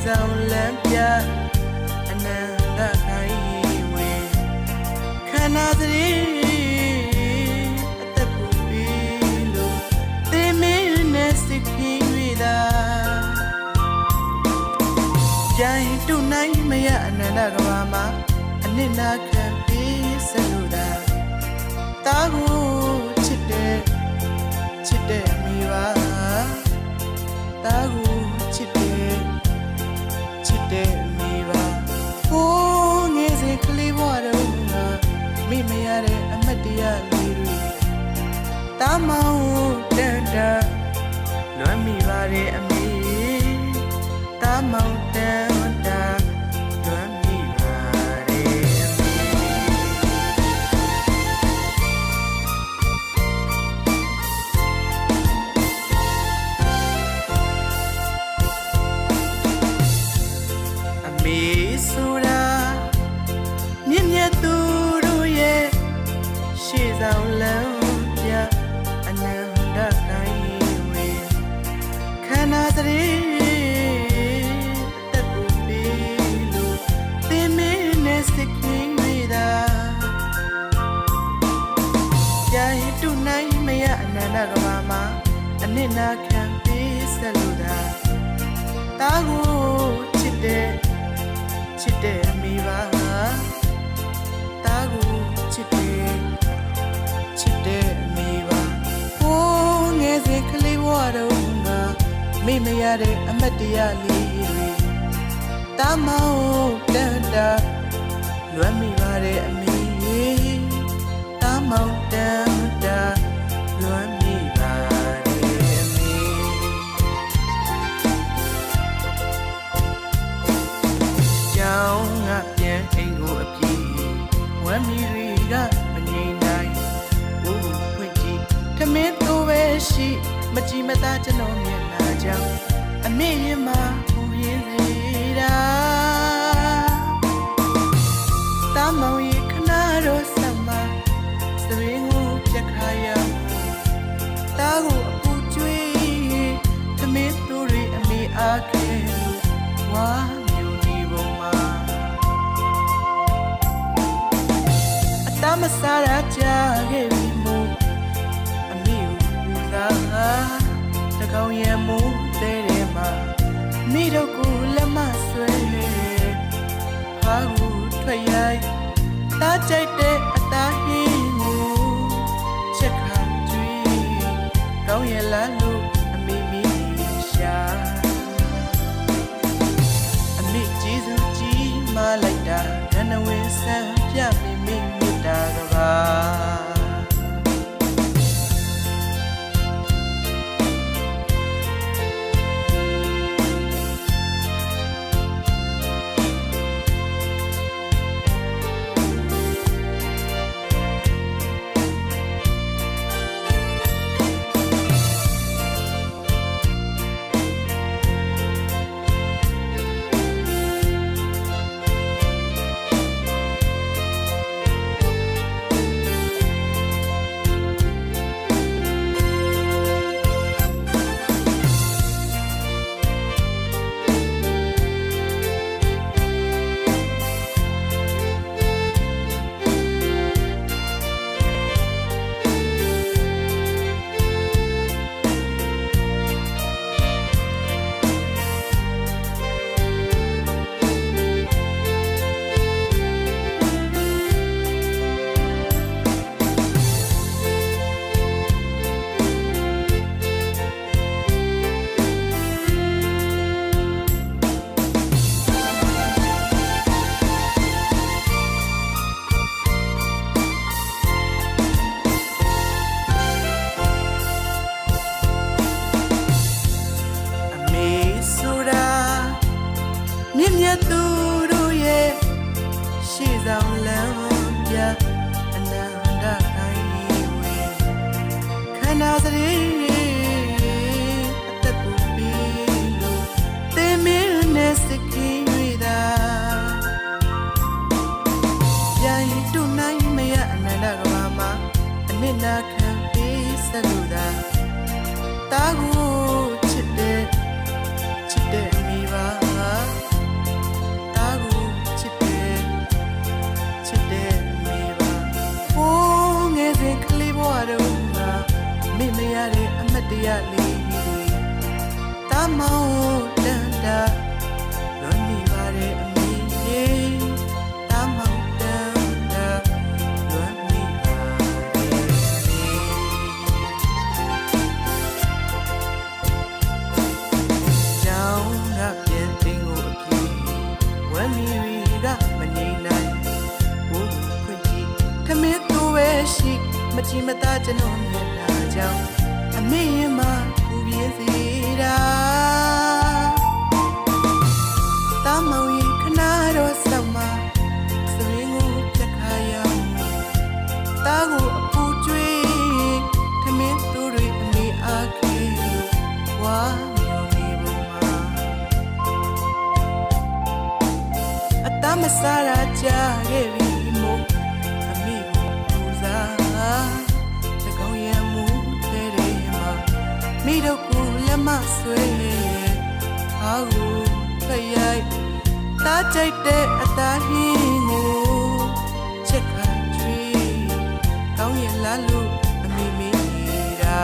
ဆောင်လမ်းပြအနန္တခိုင်ဝေခန္ဓာသတိအသက်ကိုပြီးလို့သင်မင်းနဲ့စိတ်ကြီး၍သာကြိုင်တူနိုင်မရအနန္တကဘာမှာအနစ်နာခံပြီးစလို့သာတာကိုချစ်တဲ့မိပါတာကိုချစ်တဲ့မိပါဟိုးငယ်စဉ်ကလေးဘဝတုန်းကမိမရတဲ့အမတ်တရားလေးတွေတာမောင်တန်တာလွမ်းမိပါရဲ့အမေတာမောင်တန်တာလွမ်းမိပါရဲ့အမေအမေဆိုတာမြင့်မြတ်သူတို့ရဲ့ရှေ့ဆောင်လမ်းပြအနန္တကိုင်းဝေခန္ဓာသတိအသက်ကိုပြီးလို့သင်မင်းနဲ့စိတ်ကြီး၍သာကြိုင်တူနိုင်မရအနန္တကဘာမှာအနစ်နာခံပြီးဆက်လို့သာတာကိုချစ်တဲ့မိပါတာကိုချစ်တဲ့မိပါဟိုးငယ်စဉ်ကလေးဘဝတုန်းကမိမရတဲ့အမတ်တရားလေးတွေတာမောင်တန်တာလွမ်းမိပါတဲ့အမေတာမောင်တန်တာလွမ်းမိပါတဲ့အမေကြောင်းငါပြန်အိမ်ကိုအပြေးဝမ်းမီတွေကမငြိမ်နိုင်ဘူးဖွင့်ကြည့်ထမင်းတို့ပဲရှိမကြည်မသားကျွန်တော်မျက်နှာကြောင့်အမေရင်မှာပူရင်းစေတာတာမောင်ရေခဏတော့ဆက်မှာစပင်းကိုပြက်ခါရတာကိုအပူကျွေးထမင်းတို့တွေအမေအားခဲလို့ဝါမျိုးဒီပုံမှာအတမစားရကြခဲ့ပြီမို့အမေကိုပူစားတကောင်ရံမိုးတဲ့ထဲမှာမိတို့ကိုလက်မဆွဲဖားကိုထွက်ရိုက်တားကြိုက်တဲ့အသားဟင်းကိုချက်ခါကျွေးကောင်းရလားလို့အမေမီရှာအမေကျေးဇူးကြီးမလိုက်တာကနဝင်းဆန်းပြမိမိမြတ်တာကပါမြင့်မြတ်သူတို့ရဲ့ရှေ့ဆောင်လမ်းပြအနန္တကိုင်းဝေခန္ဓာသတိအသက်ကိုပြီးလို့သင်မင်းနဲ့စိတ်ကြီး၍သာကြိုင်တူနိုင်မရအနန္တကဘာမှာအနစ်နာခံပြီးဆက်လို့သာတာကိုချစ်တဲ့မိပါ တရားလေးတွေတမောင်းတန်တာလွန်မိပါတဲ့အမေလေးတမောင်းတန်တာလွန်မိပါကြောင်းကပြန်တင်ကိုအပြေဝမ်းမီရီကမနေနိုင်ဘူးခွင့်ကြည့်ခမင်းသူပဲရှိမချီမသားကျွန်တော်မျက်နှာကြောင့်အမေရင်မပူပြင်းစေတာတမောင်ရင်ခဏတော့ဆောက်မှာစရင်းကိုပြက်ခါရအောင်တာကိုအပူကျွေးခမင်းသူတွေအမေအားခဲဝါမျိုးနေပုံမှာအတမစားရကြခဲ့ပြီမို့အမေကိုပူစားတကောင်းရမှုတဲ့တဲ့မှာမိတို့ကိုလက်မဆွဲအားကိုဖရိုက်တားကြိုက်တဲ့အသားဟင်းကိုချက်ခါချွေးကောင်းရလားလို့အမေမေးနေတာ